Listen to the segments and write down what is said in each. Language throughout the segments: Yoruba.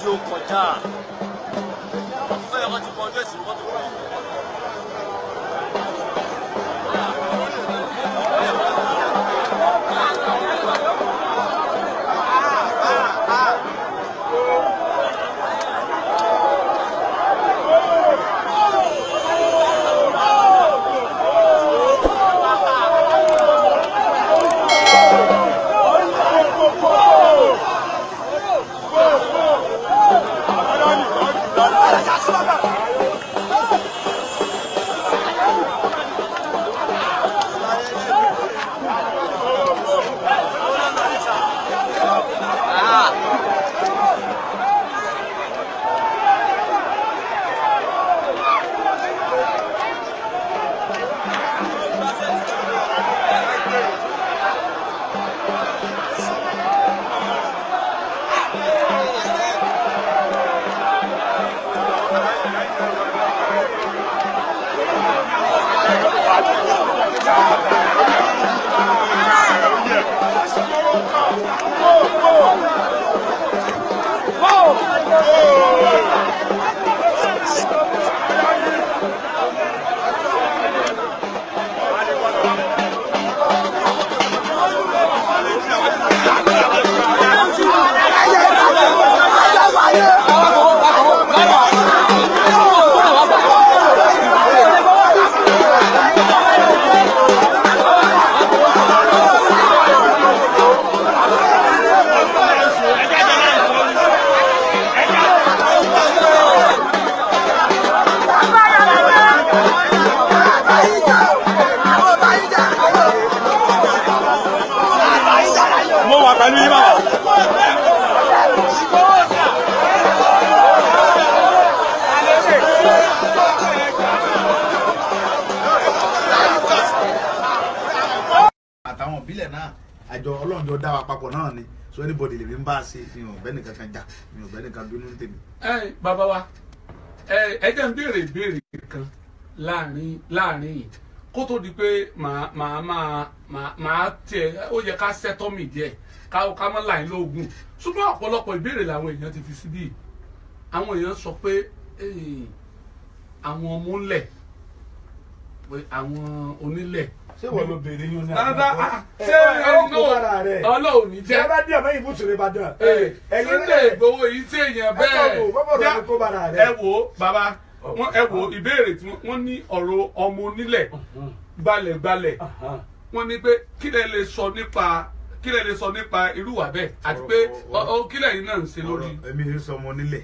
jẹ́ ó kọjá bẹ́ẹ̀ wọ́n ti mọ ọjọ́ ìsìn mọ́tò wọn. àtàwọn ìbílẹ̀ náà àjọ Ọlọ́run jọ dá wa papọ̀ náà ni so anybody lè fi ń bá a ṣe mi ò bẹ́ẹ̀ nìkan kan jà mi ò bẹ́ẹ̀ nìkan bínú ní tèmi. bàbá wa ẹ jẹ́ ń béèrè ìbéèrè kan láàrin yìí kó tó di pé màá tiẹ̀ ó yẹ ká sẹ́tọ́ mi díẹ̀ ká mọ́ láì lóògùn ṣùgbọ́n ọ̀pọ̀lọpọ̀ ìbéèrè làwọn èèyàn ti fi síbí àwọn èèyàn sọ pé àwọn ọmọ ńlẹ̀ pé àwọn onílẹ̀. ṣé wọ́n ló béèrè yín ní àgbà ṣé Ọlọ́run ní jẹ́. ẹ bá dé ọmọ yìí bùsùn ní Ìbàdàn. Sunday Igboho yìí tí èèyàn bẹ́ẹ̀ ẹ wò bàbá ẹ wò ìbéèrè tí wọ́n ní ọ̀rọ̀ ọmọ onílẹ̀ gbalẹ̀gbalẹ̀ wọ́n ní pé kí lẹ lè sọ nípa irúwà bẹ́ẹ̀ àti pé kí lẹ́yìn náà ń ṣe lórí. èmi yìí sọ ọmọ onílẹ̀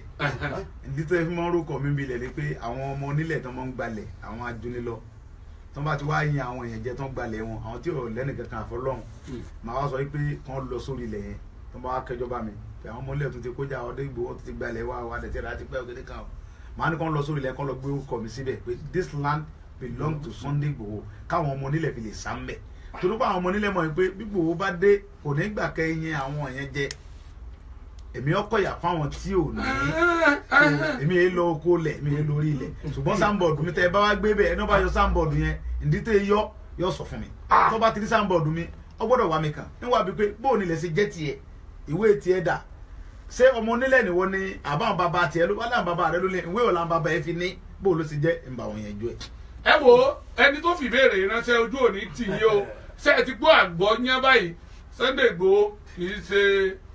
ìdí tó fi máa ń rókọ̀ mi bilẹ̀ ni pé àwọn ọmọ onílẹ̀ tó máa ń gbalẹ̀ àwọn ajúnilọ tó bá ti wá yin àwọn èèyàn jẹ tó ń gbalẹ̀ wọn àwọn tí ò lẹ́nu kankan àfọlọ́hún màá wá sọ pé kàn lọ sórí ilẹ̀ yẹn tó bá wá kẹjọba mi pé àwọn ọmọ ilẹ̀ tó ti kójà ọdẹ Ìgbòho tó ti gbalẹ̀ wá dẹ̀tẹ̀ láti pẹ́ òkèlè kan màá ní kàn lọ sórí ilẹ̀ kàn lọ gbé orúkọ mi síbẹ̀ pé this land belong to Sunday Igboho káwọn ọmọ onílẹ̀ fi lè sá ń bẹ̀ torí pé àwọn ọmọ onílẹ̀ mọ̀ pé bí Ìgbòho bá dé kò ní gbà kẹ́yìn àwọn èèyàn jẹ èmi ọkọ̀ yà fáwọn tí ò ní èmi yẹn lọ oko lẹ̀ èmi yẹn lórí ilẹ̀ ṣùgbọ́n sáńbọ̀dù mi tẹ́ ẹ bá wá gbé bẹ́ẹ̀ ẹni ó bá yọ sáńbọ̀dù yẹn ìdí tẹ́ yọ sọ fún mi tó bá ti rí sáńbọ̀dù mi ó gbọ́dọ̀ wá mi kàn níwà bíi pé bóò nílẹ̀ ṣe jẹ́ tiẹ̀ ìwé tiẹ̀ dà ṣé ọmọ onílẹ̀ nìwọ ni àbáwọn bàbá tiẹ̀ ló wálé àwọn bàbá rẹ ló lé ìwé ọ̀la bàbá ẹ fi ní bóò ló ṣe jẹ́ ìgbà wọn yẹn ju ẹ̀. ẹ wo ẹni tó fi ìbéèrè ránṣẹ́ ojú òní tì yí o ṣé ẹ ti gbọ́ àgbọ̀ yẹn báyìí Sunday Igboho kì í ṣe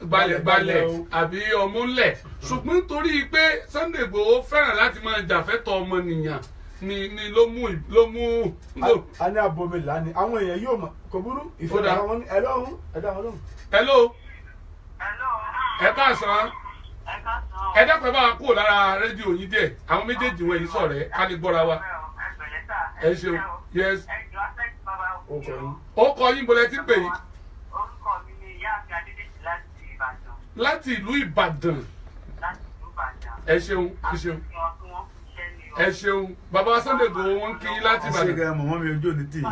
gbalẹ̀gbalẹ̀ àbí ọmọ ńlẹ̀ ṣùgbọ́n nítorí pé Sunday Igboho fẹ́ràn láti máa jàfẹ́tọ̀ ọmọnìyàn ni ló mú. a ní abomila ni àwọn èèyàn yóò mọ kò burú ìfọdà àwọn ẹlọ ọhún ẹdá wọn lóhùn. hello ẹ káàsán ẹ dákun ẹ bá wa kúrò lára rédíò yín díẹ̀ àwọn méjèèjì wọn yìí sọ̀rẹ́ ká lè gbọ́ra wa ẹ ṣeun yes ó kọ yín bọ́lẹ̀ tí ń pè yín. orúkọ mi ni ìyá àti Adédèjì láti Ìbàdàn. láti ìlú Ìbàdàn. ẹ ṣeun ẹ ṣeun ẹ ṣeun bàbá Sunday Igboho wọn kí láti Ìbàdàn. ṣé gan mọ̀mọ́ mi ojú òní tì í.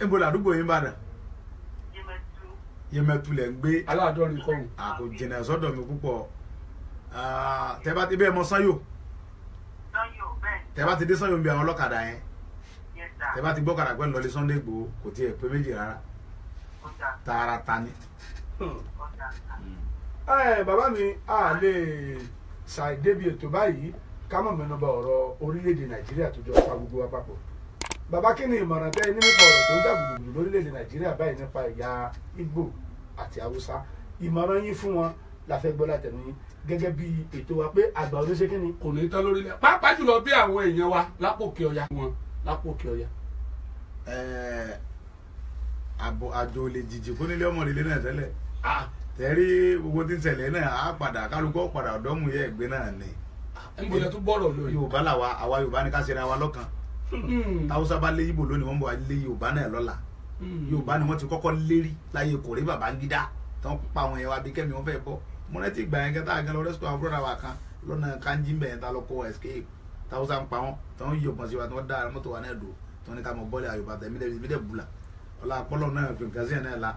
ibo làdúgbò yín Ìbàdàn. Yemẹtu lẹ ń gbé. Aláàdọ́rin kọ́hún. Kò jìnnà sọ́dọ̀ mi púpọ̀ tẹ́ bá ti bẹ́ẹ̀ mọ Sanyo. Tẹ́ bá ti dé Sanyo ń bí àwọn ọlọ́kadà yẹn ẹ bá ti gbọ́ kàrà pẹ́ lọ́lé Sunday Igboho kò tiẹ̀ pé méjì rárá tààrà ta ni. Bàbá mi a lè ṣàìdébi ètò báyìí ká mọ̀ mẹ́nubà ọ̀rọ̀ orílẹ̀-èdè Nàìjíríà tó jọ pa gbogbo wa papọ̀. Bàbá kí ni ìmọ̀ràn tẹ́ ní nípa ọ̀rọ̀ tó ń dàgbùdùgbù lórílẹ̀-èdè Nàìjíríà báyìí nípa ẹ̀yà Ìgbò àti Haúsá? Ìmọ̀ràn yín fún wọn la fẹ́ gbọ́ látẹnu yín gẹ́gẹ́ bí ètò wa pé àgbà oníṣẹ́ kí ni. kò ní tán lórílẹ̀ pàápàá jùlọ bí àwọn èèyàn wa lápòkè ọya wọn lápòkè ọya. àjò lè jìjì kó nílé ọmọ nílé náà tẹ́lẹ̀ tẹ́rí gbogbo tí ń ṣẹlẹ̀ náà á padà kálukọ́ padà ọ̀dọ́mù yẹ ẹ̀gbẹ́ náà ni. ń bọ̀dẹ̀ tó bọ̀rọ̀ lórí. Yorùbá làwa àwa Yorùbá ní ká ṣe ra wa lọ́kàn. Táwùsá bá lé Ìgbò lónìí wọ́n bọ̀ wá lé Yorùbá náà lọ́la. Yorùbá ni wọ́n ti kọ́kọ́ lérí láyé Kòrí Babangida tó ń pa àwọn yẹn wá bí kẹ́mi wọ́n fẹ́ bọ́. Mo rántí ìgbà yẹn kẹta àgàn lọ rẹ́sítọ̀ àwọn búrọ́dà wa kan lọ́nà Kanjí ń bẹ̀ yẹn ta lọ kó escape. Táwùsá ń pa wọn tó ń yọ̀bọ̀n sí wa tó ń dá mọ́tò wa náà dò tó ń ní ká mọ bọ́ọ̀lì Yorùbá tẹ̀ mí dẹ̀ bùlà. Ọlá àpọ́lọ́ náà fi nǹkan sí ẹ̀ náà la.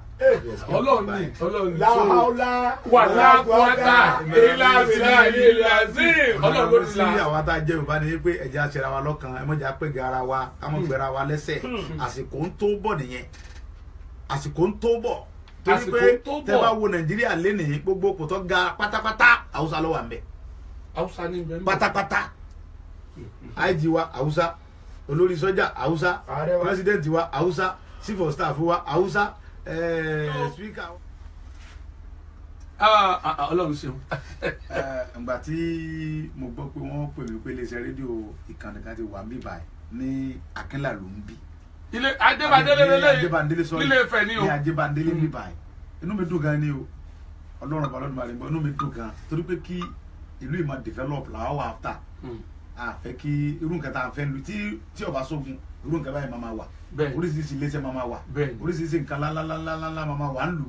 Ọlọ́run láhàólá wà láàkúwátà ìlàsílà ìlàsí Ọlọ́run ló ti la. sí àwa tá a jẹ́ Yorùbá ni pé ẹ̀jẹ̀ àṣẹra wa lọ́kàn ẹ mọ̀jà pẹ̀gẹ́ ara wa ká mọ̀ gbẹ̀ra wa lẹ́sẹ̀ àsìkò ń tó bọ̀ nìyẹn àsìkò ń tó bọ̀ torí pé tẹ́ bá wo Nàìjíríà lénìí gbogbo kò tó ga pátápátá Haúsá ló wà ńbẹ̀ Haúsá ní bẹ́ẹ̀ pátápátá IG wa Haúsá olórí sọ́jà Haúsá president wa Haúsá chief of staff wa Haúsá speaker. Ọlọ́run ṣeun. Ìgbà tí mo gbọ́ pé wọ́n pè mí pé iléeṣẹ́ rédíò ìkànnì kan ti wà mí báyìí ní Akínlá ló ń bí. Ilé Ajébandélé Ajébandélé sọ nílé Ifẹ̀ ni o. ní Ajébandélé mi báyìí inú mi dùn gan ni o Ọlọ́run ọba lọ́dún màrí inú mi dùn gan torí pé kí ìlú yìí máa develop làwọn wà áfítà a fẹ́ kí irú nǹkan tá a fẹ́ lu tí ọba sógun irú nǹkan báyìí máa wà oríṣiríṣi iléeṣẹ́ máa wà oríṣiríṣi nǹkan lálálálálá máa wà ń lù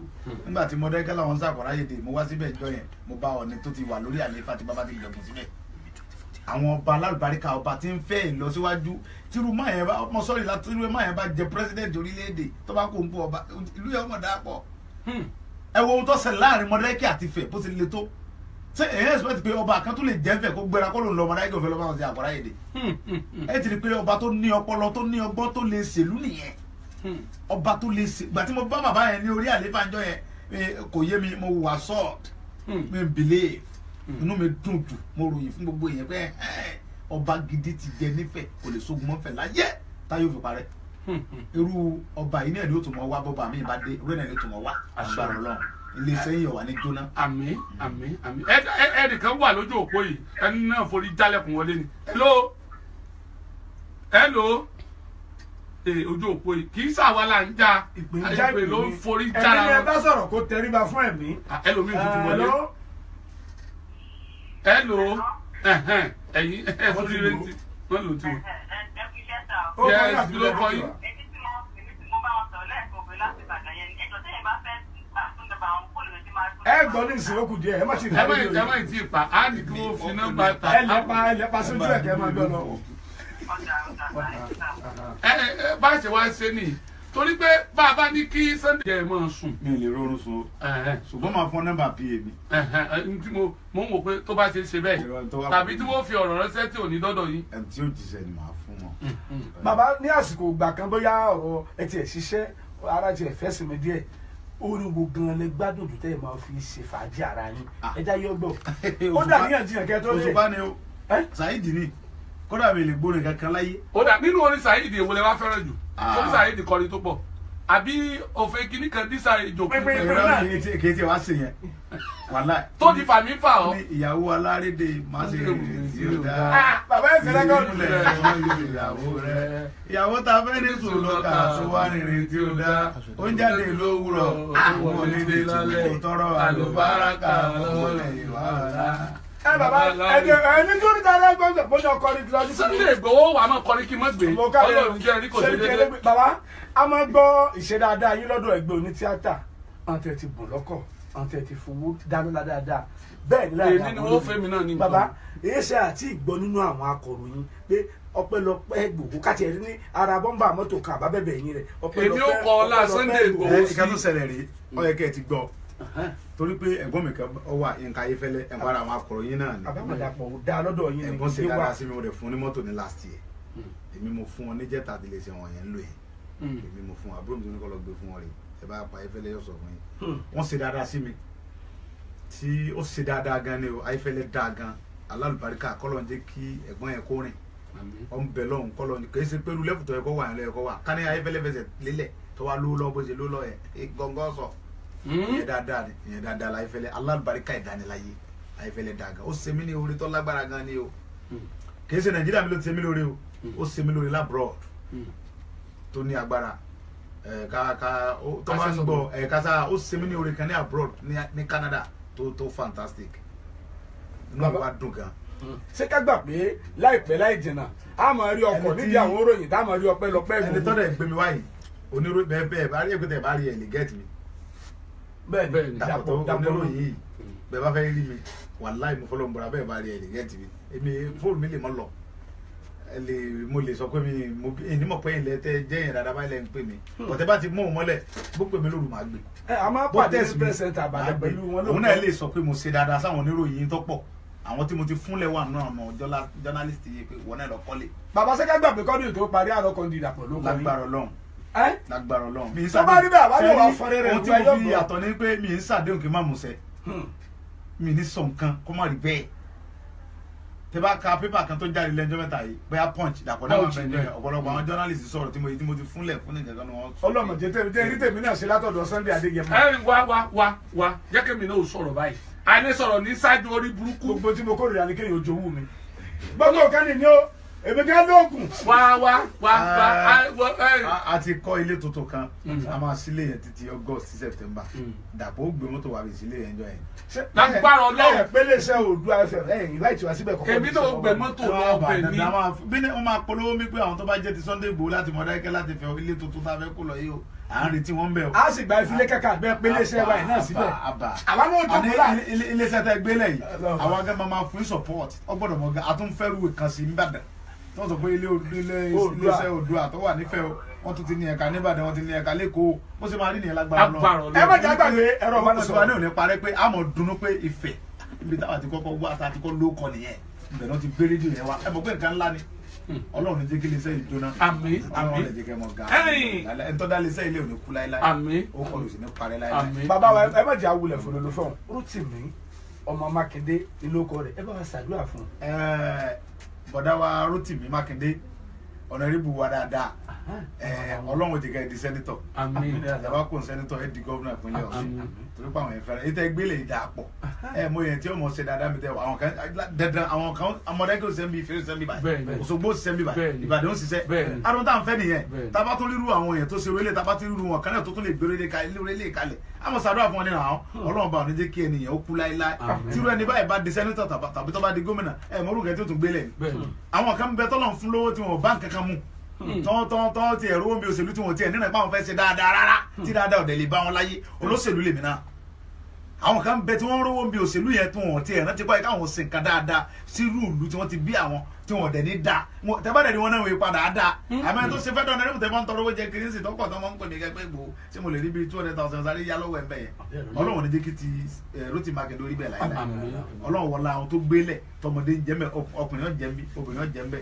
nígbà tí Mọdákẹ́kẹ́ làwọn sàkóra yèdè mo wá síbẹ̀ ìjọ yẹn mo bá Ọọ̀ni tó ti wà lórí àlééfà tí bàbá ti gbẹ̀gùn síbẹ̀ àwọn ọba alálùbáríkà ọba tí ń fẹ́ ìlọsíwájú tírú máa yẹn bá ọmọ sọ́ọ̀rì láti tírú máa yẹn bá jẹ president orílẹ̀-èdè tó bá kó ń bọ̀ ọba ìlú yẹn ọmọ dáa pọ̀ ẹ wo ohun tó ṣẹlẹ̀ láàrin Mọdákẹ́kẹ́ àti Ifẹ̀ bó ti le tó ṣé èyí expect pé ọba kan tó lè jẹ́ Ifẹ̀ kó gbéra kó ló ń lọ Mọdákẹ́kẹ́ òfin lọ́ba ọ̀sẹ̀ àkọ́rá yèdè ẹ ti rí pé ọba tó ní ọpọlọ tó ní ọgbọ́n tó lè ṣèlú nìyẹn ọba tó lè ṣe gbà tí mo bá bàbá yẹn ní orí àlééfà ńjọ́ yẹn kò yé mi mo wà sọ́ọ̀d mi believe inú mi dùn jù mo ròyìn fún gbogbo èèyàn pé ọba gidi ti jẹ nífẹ̀ẹ́ kò lè sógun mọ́fẹ̀ láyé táyé òfin parẹ́ irú ọba yìí náà ni ó tún mọ wá bọ́ba mi bá dé irú ẹ̀ náà ni ó tún mọ wá agbára Ọlọ́run ilé iṣẹ́ yìí wà ní jóná. Àmín àmín àmín ẹnìkan wà lójú òpó yìí ẹni náà forí jálẹ̀kùn wọlé ni hello ojú òpó yìí kì í sàwa là ń já ìpè ló ń forí jára ẹni ẹ bá sọ̀rọ̀ kó tẹríba fún ẹ̀mí. ẹlòmíì tuntun wọlé hello ẹ̀yin fún ti retí wọ́n lò tí wọ́n. Yes, ló kọ yín. ẹ gbọ́ ní ìsìn òkú díẹ̀ ẹ má ṣe ìdájọ́ ẹ má tí ì pa á ní kí wọ́n fi nọ́mbà ta. ẹ lẹ́pa sójú ẹ̀ kẹ́ ẹ máa gbọ́ lọ. bá a ṣe wá ṣe nìyí torí pé bá a bá ní kí Sunday jẹ́ ẹ máa sùn. mi ò lè rọrùn sùn ṣùgbọ́n máa fún nọ́mbà pa mi. mo ń wò pé tó bá ṣe ṣe bẹ́ẹ̀ tàbí tí wọ́n fi ọ̀rọ̀ ránṣẹ́ tí ò ní dọ́dọ̀ yín. ẹni tí ó jíṣẹ́ ni màá fún wọn. bàbá ní àsìkò ìgbà kan bóyá ọ̀rọ̀ ẹ tiẹ̀ ṣiṣẹ́ ara tiẹ̀ fẹ́ sinmi díẹ̀ orin wo gan lẹ gbádùn jù tẹ́ ẹ máa fi ṣe fàájì ara yín ẹja yọ gbọ́ ó dà níyànjiyàn kẹ́ tó lé. Òṣùpá ni o Saheed ni kódà mi lè gbórin kankan láyé. ó dà nínú orin Saheed èwo lẹ wá fẹ́ràn jù orin Saheed kọrin tó pọ̀ àbí òfin kìíní kan dísà ìjòkó kéétì wá sí yẹn wàhálà tó di fàmí fà ọ́. ìyàwó alárédè má ṣe rìn tí ó dáa. bàbá ẹ̀ fẹ́rẹ́ kọ́ ìyàwó ta fẹ́ ní sòlọ́kà tó wá rìnrìn tí ó dáa ó ń jáde lówùrọ̀ àwọn onídé lálẹ́ tọrọ àlùbáràkà lọ́wọ́lẹ̀ ìwà ọ̀la. ẹ bàbá ẹni tó ní dáadáa gbọ́dọ̀ bọ́dọ̀ kọrin kí lọ́dún. Sunday Igboho wà máa kọrin kí n má gbé Ọlọ́run jẹ́ ẹni kò déédéé. bàbá a máa gbọ́ ìṣe dáadáa yín lọ́dọ̀ ẹgbẹ́ oní tíátà àwọn tẹ̀ ti bùn lọ́kọ̀ àwọn tẹ̀ ti fowó dáná dáadáa bẹ́ẹ̀ ni láàrin àwọn olóyìn bàbá èyí ṣe àti ìgbọ́ nínú àwọn akọ̀ròyìn pé ọpẹ́lọpẹ́ Ìgbòho káti ẹ̀rí ní ara bọ́mbà mọ́tò kan àbábẹ́bẹ̀ yín rẹ̀ èmi ò kọ́ ọlá Sunday Igboho sí. ìka tó ṣẹlẹ̀ rí ó yẹ kẹ́ ẹ ti gbọ́ torí pé ẹ̀gbọ́n mi kan wà Yínká Ayéfẹ́lẹ́ ẹ̀gbọ́n ara àwọn akọ̀ròyìn náà ni àbámọ̀dàpọ̀ dá lọ́dọ̀ yín ni ẹ̀gbọ́n ṣe dáadáa sí mi mo rẹ̀ fún ní mọ́tò ní last year èmi mo fún wọn ní jẹ́ta àti lè ṣe wọn yẹn ń lò yẹn èmi mo fún wọn àbúrò mi tó ní kọ́ lọ gbé fún wọn rè ẹ bá pa Ayéfẹ́lẹ́ yóò sọ fún yín wọ́n ṣe dáadáa sí mi tí ó ṣe dáadáa gan ni o Ayéfẹ́lẹ́ dáa gan alálùbáríkà kọ́lọ́ ń jẹ́ kí ẹ̀gbọ́n yẹn kó rìn ọ̀n bẹ̀ lọ́hùn kọ́lọ́ ní kì í ṣe pé lẹ́fù tó yẹ kó wà yẹn lọ́yẹ kó wà ká ní Ayéfẹ́lẹ́ fẹsẹ̀ lélẹ̀ tó wá lówó lọ́wọ́ bó ṣe lówó lọ́wọ́ yẹn gọ́ngọ́ sọ ìyẹn dáadáa Ayéfẹ́lẹ́ alálùbáríkà ìdániláyé Ayéfẹ́lẹ́ dáa gan ó ṣe mí ní orí tó lágbára gan ni o kì í ṣe Nàìjíríà mi ló ti ṣe mí lórí o ó ṣe mí lórí labroad tó ní agbára tó máa ń gbọ́ kásá ó ṣe mí ní orí kan ní abroad ní Canada tó fantastic inú wa dùn gan. ṣé ká gbà pé láìpẹ́ láì jìnnà a máa rí ọkọ̀ níbi àwọn òròyìn tá a máa rí ọpẹ́ lọ́pẹ́ ẹni tọ́lẹ̀ ń gbé mi wáyìí oníròyìn bẹ́ẹ̀ bá rí èkúté bá rí ẹ̀ lè gẹ́ẹ̀tì mi. bẹ́ẹ̀ dàpọ̀ oníròyìn yìí bẹ́ẹ̀ bá fẹ́ rí mi wàláì mo fọlọ́ mbọ́ra bẹ́ẹ̀ bá rí ẹ̀ lè gẹ́ẹ̀tì mi èmi fóònù mi lè mọ́ lọ mo lè sọ pé mi mọ̀ pé ilẹ̀ tẹ jẹ́ yẹn dáadáa báyìí lẹ́ ń pè mí ọ̀tẹ́ bá ti mú òun mọ́lẹ̀ bó pè mí lóru màá gbé. a máa pàdé express àbàdàn pẹ̀lú wọn lóòótọ́. òun náà lè sọ pé mo ṣe dáadáa sáwọn oníròyìn tó pọ̀ àwọn tí mo ti fúnlẹ̀ wà náà mọ̀ journalist yìí pé wọ́n náà lọ kọ́lé. bàbá sẹ́ká gbà pé kọ́dún tó parí àrọ́kọ́ di ìdàpọ̀ ló kọ́ lágbára Ọlọ́run lágbára Ọlọ́run. tó bá rí bẹ́ẹ̀ àbájọ wa fọ́nrẹ́ rẹ̀ ohun tí mo fi yàtọ̀ ni pé mi ń ṣàdéhùn kí n má mú ṣẹ mi ní sọ nǹkan kó má rí bẹ́ẹ̀ tẹ bá ka pépà kan tó jáde lẹ́jọ́ mẹ́ta yìí bẹ́ẹ̀ punch dàpọ̀ náà wọ́n bẹ̀rẹ̀ ọ̀pọ̀lọpọ̀ àwọn journalist sọ̀rọ̀ tí mo ti fúnlẹ̀ fún nìkan kan ni wọ́n. ọlọ́mọ jẹ́ rí tèmi náà ṣe látọ̀dọ̀ Sunday Adéyẹmọ. wá jẹ́ kí mi náà sọ̀rọ̀ báyìí àní sọ̀rọ̀ ní ṣáájú orí burúkú. gbogbo tí mo kórìíra ni kéèyàn ojú owó mi. gbogbo kan ní o èmi kan lóògùn. a ti kọ́ ilé tuntun kan a máa sílé yẹn títí August sí September dàpọ̀ ó gbé mọ́tò wà bí sílé yẹn jọ yẹn. lágbára Ọlọ́run pélé iṣẹ́ Oòduà FM ìwà ìtura síbẹ̀ kọ́kọ́. èmi náà gbẹ mọ́tò lọ bẹ̀ ní. bí wọ́n máa polówó mi pé àwọn tó bá jẹ́ ti Sunday Igboho láti Mọdákẹ́kẹ́ láti fẹ́ ilé tuntun tá a fẹ́ kó lọ yìí o à ń retí wọn bẹ̀ o. a sì gba ìfilé kàkà bẹ́ẹ̀ pélé iṣẹ́ wa náà síbẹ̀. àwa náà jókòó la. ilé iṣẹ́ tẹ gbélé yìí àwọn akẹ́ máa fún support ọgbọ́dọ̀ mọ̀ gan àtúnfẹ́rù kan sí Ìbàdàn tó ń sọ pé ilé iṣẹ́ Oòduà tó wà nífẹ̀ẹ́ o wọ́n tún ti ní ẹ̀ka nìbàdàn wọ́n ti ní ẹ̀ka lẹ́kọ̀ọ́ bó ṣe máa rí nìyẹn lágbára lọ. ẹ má jẹ́ àgbàgbé ẹ̀rọ ìbánisọ̀rọ̀ ní òní parẹ́ pé a mọ̀ dunnú pé Ifẹ̀ ibi táwa ti kọ́kọ́ wá ta ti kọ́ ló kọ nìyẹn ibẹ̀ náà ti gbé rédíò yẹn wá ẹ mọ̀ pé nǹkan ńlá ni Ọlọ́run ní jẹ́ kí iléeṣẹ́ yìí jóná Ọlọ́run ní jẹ́ kí ẹ mọ̀ ga ẹ̀ ń tọ́ da iléeṣẹ́ ilé òní kú láéláé ó kọ́ ló sì ní parẹ́ láéláé. bàbá wa ẹ má jẹ́ àwùlẹ̀ fòlòlò fún Rótìmí ọmọ Mákindé ìlókọ rẹ̀ ẹ bá wa ṣàdúrà fún. bọ̀dá wa Rótìmí Mákindé ọ̀nàrẹ́bù wa dáadáa Ọlọ́run ti ká ẹ di sẹ́nitọ̀ ìjọba kò sẹ́nitọ̀ ẹ di gọ́vnà ìpínlẹ̀ Ọ̀ṣun torí pé àwọn yẹn fẹ́ràn ètò ẹgbẹ́ lè dà pọ̀ mo yẹn tí ọmọ ṣe dáadáa mi tẹ àwọn kan dandan àwọn kan Mọdákẹ́kẹ́ ò sẹ́ńbì Ìfẹ́ ò sẹ́ńbì báyìí Òṣogbo ò sẹ́ńbì báyìí Ìbàdàn ò ṣiṣẹ́ àdùn tá à ń fẹ́ nìyẹn tábà tó rírú àwọn èèyàn tó ṣe orílẹ̀ tábà tó rírú wọn kan náà tó tún lè gbé orílẹ̀ kalẹ̀ àmọ́ ṣàdúrà fún ọ nínú àwọn Ọlọ́run bá ò ní jẹ́ kí ènìyàn ó kú láéláé tírú ẹni báyìí bá di sẹ́nitọ̀ tàbí tó bá di gómìnà mọ́rùkẹ́ tó tún gbélé àwọn kan bẹ tọ́lọ̀ fún lówó tí wọn bá nǹkan kan mú tọ́ ti ẹ̀rọ omi òṣèlú tí wọ́n ti ẹ̀ nínú ìpá wọn fẹ́ ṣe dáadáa rárá tí dáadáa ọ̀dẹ̀ lè bá wọn láyé olóṣèlú lèmi náà àwọn kan bẹ tí wọ́n rówó omi òṣèlú yẹn tí wọ́n ti ẹ̀ rántí báyìí káwọn ṣe nǹkan dáadáa sí rúùlù tí wọ́n ti bí àwọn tí wọ́n dẹ̀ ní da tẹ́bàdẹ̀ ni wọ́n náà wọ́n padà á da àmọ́ tó ṣe fẹ́ dán ẹni tẹ́ bá ń tọrọ owó jẹ kiri ń sì tọ́pọ̀ tó máa ń pè ní kẹ́gbẹ́ Ìgbòho tí mo lè rí bíi 200,000 sáré yá lọ́wọ́ ẹ̀ bẹ́ẹ̀ yẹn Ọlọ́run ní jẹ́ kí ti Rótìmí Mákindé orí bẹ́ẹ̀ láyé Ọlọ́run wọlá àwọn tó gbélẹ̀ tọmọdé ń jẹ́mbẹ́ ọkùnrin náà jẹ́mbí obìnrin náà jẹ́mbẹ́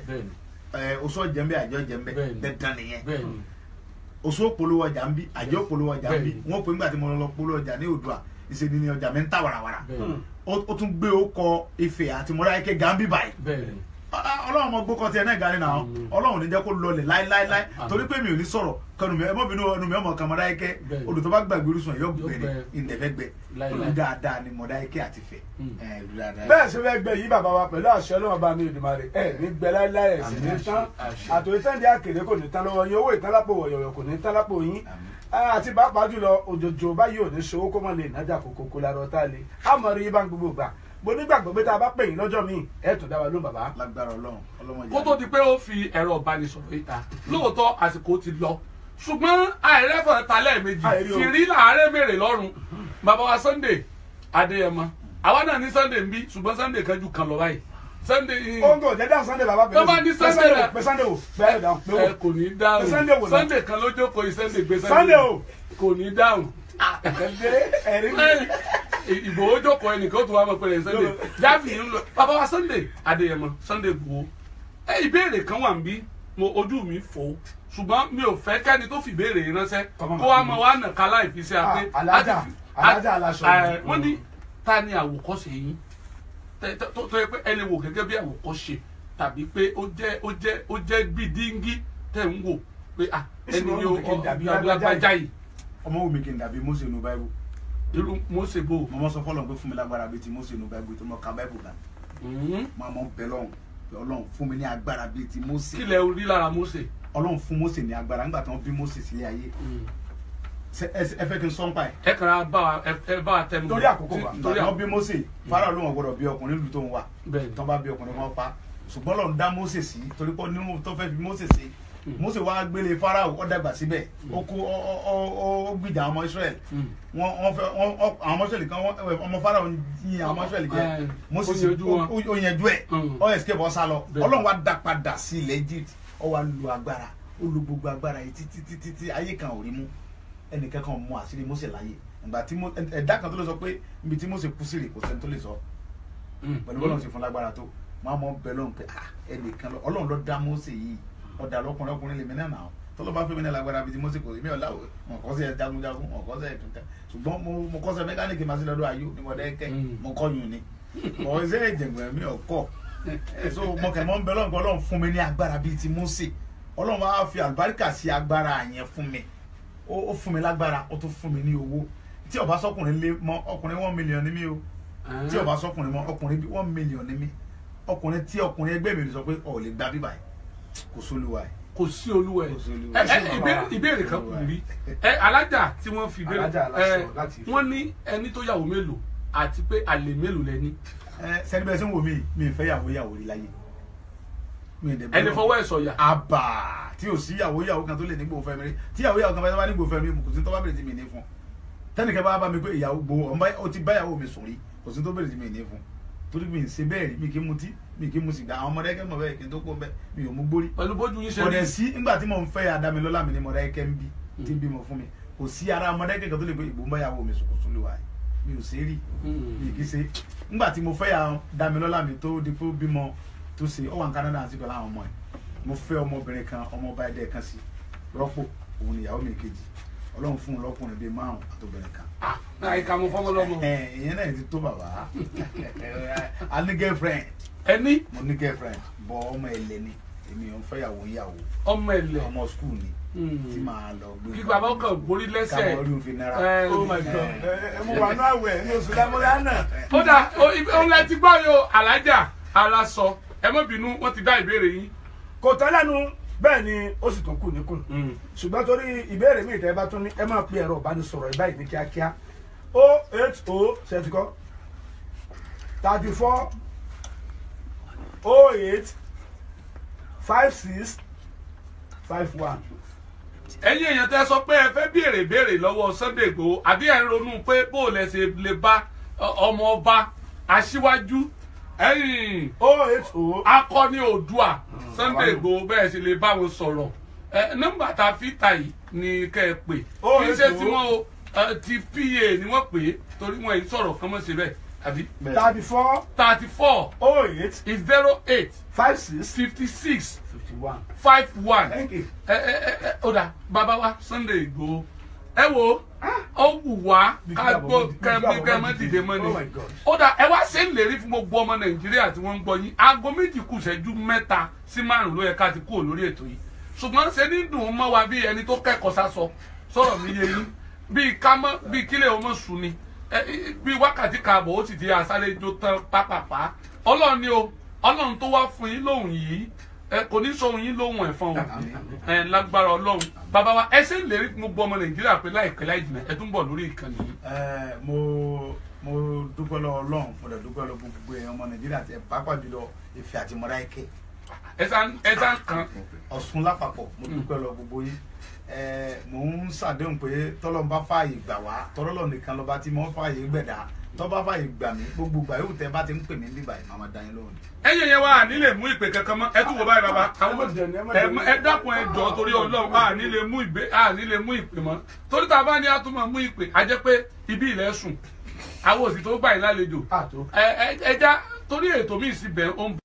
oṣù jẹ́mbẹ́ àjọ jẹ́mbẹ́ dandan nìyẹn oṣù polówó ọjà ń bí àjọ polówó ọjà ń bí wọ́n pè nígbà tí mo lọ polówó ọjà ní Oòduà ìṣèlú ni ọjà mi ń tà wàràwàrà ó tún gbé okọ Ifẹ̀ àti Mọdákẹ́kẹ́ Gambi báyìí Ọlọ́run ọmọ gbókọ tiẹ̀ náà gani náà Ọlọ́run ní jẹ́ kó lọlẹ̀ láíláíláí torí pé mi ò ní sọ̀rọ̀ kẹnu mi ẹ mọ́ bínú ẹnu mi ọmọ kan Mọdákẹ́kẹ́ odò tó bá gbàgbé orísun ẹ̀ yóò gbẹ̀rẹ̀ ìdẹ̀fẹ́gbẹ́ dáadáa ni Mọdákẹ́kẹ́ àti Ifẹ̀ bẹ́ẹ̀ ṣe fẹ́ gbẹ yìí bàbá wa pẹ̀lú àṣẹ Ọlọ́run bá mi Èdùmàrè ẹ̀ ní gbẹ láíláí ẹ̀ sì ní tán àtòyí tán di àkèrè kò ní tán lọ́wọ́ yín owó ìtánlápò wọ̀yọ̀yọ̀ kò ní tán lápò yín àti pàápàá jùlọ òjòjò báyìí ò ní ṣòwò kó mọ̀ lè nájà kókó lára ọ̀tá lè àmọ́ rí bá ń gbogbo gbà mo nígbàgbọ́ pé tá a bá pè yín lọ́jọ́ míì ẹ̀ tó dá wa lóhùn bàbá. lágbára Ọlọ́run kó tó di pé ó fi ẹ̀rọ ìbánisọ̀rọ̀ yìí ta lóòótọ́ àsìkò ti lọ ṣùgbọ́n àìrẹ́fọ̀ ta lẹ́ẹ̀mejì fìrí làárẹ̀ mèrè lọ́rùn bàbá wa Sunday Adéyẹmọ àwa náà ní Sunday ń bí ṣùgbọ́n Sunday kan ju kan lọ báyìí Sunday. ó ń gò jẹ́ dáhùn Sunday bàbá bẹ̀rẹ̀. tó bá ní Sunday rẹ̀ pé Sunday o bẹ́ẹ̀ dáhùn. ẹ kò ní dáhùn Sunday kan ló jókòó yìí Sunday gbé Sunday o kò ní dáhùn. Ìgbòho jókòó ẹnìkan tó wà mọ̀ pé Sunday jáfì ń lọ bàbá wa Sunday Adéyẹmọ Sunday Igboho ìbéèrè kan wà ń bí ojú mi fò ṣùgbọ́n mi ò fẹ́ kẹ́ni tó fi ìbéèrè ránṣẹ́ kó wá máa wá nà ká láì fi ṣe àpé alájà aláṣọ wọ́n ní ta ni àwòkọ́ṣe yín tó yẹ pé ẹni wò gẹ́gẹ́ bí àwòkọ́ṣe tàbí pé ó jẹ́ gbìdíngí tẹ̀ ń wò pé ẹni yóò lágbájá yìí. ọmọ wù mí kí n dàbí Mósè nínú báíbù. irú Mósè bò. mo sọ fọlọ́n pé fún mi lágbára bíi ti Mósè nínú báíbù tó mọ ká báíbù gan. máa mọ bẹ lọ́hùn Ọlọ́run fún mi ní agbára bíi ti Mósè. kílẹ̀ orí lára Mósè. Ọlọ́run fún Mósè ní agbára nígbà tí wọ́n bí Mósè sílé ayé. ẹ fẹ́ kí n sọ́n pa ẹ̀. ẹ kàn án bá a tẹnu. torí àkókò wa torí àwọn bí Mósè Fáráò ló wọn gbọ́dọ̀ bí ọkùnrin lù tó ń wà. tó bá bí ọkùnrin wọn pa ṣùgbọ́n Ọlọ́run dá Mósè sí torí pé nínú tó fẹ́ fi Mósè sí Mósè wá gbélé Fáráò ó dàgbà síbẹ̀ ó kó ó gbìjà àwọn ọmọ Israel àwọn ọmọ Israel kan ọmọ Fáráò yin àwọn ọmọ Israel jẹ Mósè ó yanjú ẹ̀ ó escape ó sá lọ Ọlọ́run wá dá padà sí ilẹ̀ Egypt ó wá lu agbára ó lu gbogbo agbára yìí títí ayé kan ò rí mú ẹnìkan kan mú àṣírí Mósè láyé ìgbà tí ẹ̀dá kan tó lè sọ pé ibi tí Mósè kú sí rè kò sẹ́ni tó lè sọ pẹ̀lú Ọlọ́run sì fún lágbára tó máa mọ bẹ lọ́run pé ẹnìkan Ọlọ́run ló dá Mósè yìí ọ̀dà lọkùnrin lèmi náà nà ọ́ tọ́lọ́ bá fẹ́ mi ní lágbára bíi ti Mósè kò rí mi ọ̀la wọn kọ́ sí ẹ jagunjagun wọn kọ́ sí ẹ tuntun ṣùgbọ́n mo kọ́ sí mẹkáníìkì máa sí lọ́dọ̀ ayé ní mọ̀dẹ́kẹ́ mo kọ́ yùn ni mo ṣe é jẹ̀gbọ́n mi ọ̀kọ́ so mo kẹ́ mọ́ ń bẹ lọ́run pé Ọlọ́run fún mi ní agbára bíi ti Mósè Ọlọ́run wá fi àlùbáríkà sí agbára yẹn fún mi ó fún mi lágbára ó tún fún mi ní owó tí ó bá sọkùnrin lé mọ ọkùnrin 1 million ní mi o tí ó bá sọkùnrin mọ ọkùnrin 1 million ní mi ọkùnrin tí ọkùnrin ẹgbẹ́ mi sọ pé ọ̀ lè gba bíbá yìí kò sólúwa ẹ̀. kò sí olúwa ẹ̀ ìbéèrè kan kù rí alájà tí wọ́n fi béèrè wọ́n ní ẹni tó yàwó mélòó àti pé àlè mélòó lẹ́ni. sẹ́ni bẹ́ẹ̀ sẹ́ni wò mí mi fẹ́ yàwó rí láyé. ẹni fọwọ́ ẹ̀ sọ̀yà. àbà tí ò sí yàwó kan tó lè nígbò fẹ́ mi rí tí yàwó kan bá nígbò fẹ́ mi kò sí tó bá bèrè tí mi ní fún tẹ́nìkẹ́ bá mi pé ìyàwó gbowó ó ti bá yàwó mi sùn rí kò sí tó bèrè tí mi ní fún torí mi ń ṣe bẹ́ẹ̀ rí mi kì í mutí mi kì í mu sìgá àwọn ọmọdé ẹ̀kẹ́ mọ̀ bẹ́ẹ̀ kí n tó kó bẹ́ẹ̀ mi ò mú gbórí. pẹ̀lú bójú yín ṣe rí. ọ̀dẹ̀ sí nígbà tí mò ń fẹ́ Adámilọ́lá mi ní mọ̀dá ẹ̀kẹ́ ń bí tí ń bímọ fún mi kò sí ara ọmọdé ẹ̀kẹ́ kan tó lè gbé ìbò ń bá yàwó mi sùn kò tún lè wà mi ò ṣe rí mi kì í ṣe nígbà tí mo fẹ́ Adámilọ́lá mi tó di pé ó bímọ tó ṣe ó wà ní Canada àti pẹ̀lú àwọn ọmọ ẹ̀ mo fẹ́ ọmọbìnrin kan ọmọ ọba ẹ̀dẹ̀ kan sí rọ́pò òun ni ìyàwó mi kejì Ọlọ́run fún un lọ́kùnrin bíi 5 àtobìnrin kan. àyíká mo fọmọ lọmọ. ìyẹn náà ti tó bàbá a ní girlfriend. ẹni. mo ní girlfriend bọ ọmọ ẹlẹ ni èmi ò ń fẹ́ yàwó. ọmọ ẹlẹ. ọmọ school ni. tí màá lọ gbé. kí bàbá kan borí lẹ́sẹ̀. káwọn orí òfin náírà. oh my god mo wà ní àwẹ̀ ní oṣù lámúlá náà. ó dà òun lẹ ti gbọ́ yóò alájà aláṣọ ẹ má bínú wọ́n ti dá ìbéèrè yín. kò tẹ́ lẹ́nu bẹ́ẹ̀ ni ó sì tún kù níkùn ṣùgbọ́n torí ìbéèrè mi ìtẹ́ bá tún ní ẹ máa pe ẹ̀rọ ìbánisọ̀rọ̀ ìbáyìí ní kíákíá 080 ṣètìkọ́ 34 08 56 51. ẹ̀yin èèyàn tẹ́ sọ pé ẹ fẹ́ béèrè lọ́wọ́ Sunday Igboho àbí ẹ ń ronú pé bó lẹ ṣe lè bá ọmọ ọba aṣíwájú 080 akọni Oòduà Sunday Igboho bẹ́ẹ̀ ṣe lè bá wọn sọ̀rọ̀ nọ́mbà tá a fi ta yìí ni kẹ́ ẹ pè kì í ṣe tí wọ́n o ti PA ni wọ́n pè é torí wọ́n yìí sọ̀rọ̀ kan mọ́ ṣe bẹ́ẹ̀ àbí. 34 08 08 56 56 51. 51 ó dà bàbá wa Sunday Igboho ẹ wo ó wù wá ká gbọ́ kẹ́mọ́ dìde mọ́ ni ó dà ẹ wá ṣe ń lérí fún gbogbo ọmọ Nàìjíríà tí wọ́n ń gbọ́ yín aago 2 kù ìṣẹ́jú 3 sí 5 ló yẹ ká ti kúrò lórí ètò yìí ṣùgbọ́n ṣe ní dùn ún mọ́ wa bí ẹni tó kẹ́kọ̀ọ́ sásọ sọ̀rọ̀ mi yé yín bíi kílẹ̀ ọmọ sùn ni bíi wákàtí kààbọ̀ ó sì ti àṣálẹ́ jó tán pápápá Ọlọ́run ni o Ọlọ́run tó wá fún yín lóhùn yìí kò ní sọ yín lóhùn ẹ̀fọn o lágbára Ọlọ́run bàbá wa ẹ ṣe ń lérí fún gbogbo ọmọ Nàìjíríà pé láìpẹ́ láì jìnnà ẹ tún bọ̀ lórí ìkànnì yìí. mo dúpẹ́ lọ́wọ́ Ọlọ́run mo dẹ̀ dúpẹ́ lọ́wọ́ gbogbo èèyàn ọmọ Nàìjíríà tẹ pàápàá jùlọ Ifẹ̀ àti Mọdákẹ́kẹ́. ẹ sá kan. Ọ̀ṣun lápapọ̀ mo dúpẹ́ lọ́wọ́ gbogbo yín mò ń ṣàdéhùn pé tọ́lọ́n bá fààyè gbà wá tọ́lọ́lọ́ nìkan lọ́ba tí mo fààyè gbẹ̀dá tọ́ bá fààyè gbà mí gbogbo gbà yóò tẹ́ bá ti ń pè mí nígbà yìí máa dá yín lóhùn. ẹ̀yin yẹn wá nílé mú ìpè kankan mọ́ ẹ tún wò báyìí bàbá ẹ dákun ẹ jọ̀ọ́ torí Ọlọ́run nílé mú ìpè mọ́ torí tá a bá ní àtúmọ̀ mú ìpè a jẹ́ pé ibi ilẹ̀ sùn àwọn òsì tó gbà yín lálejò ẹ já torí ètò mi ìsibẹ̀ ó ń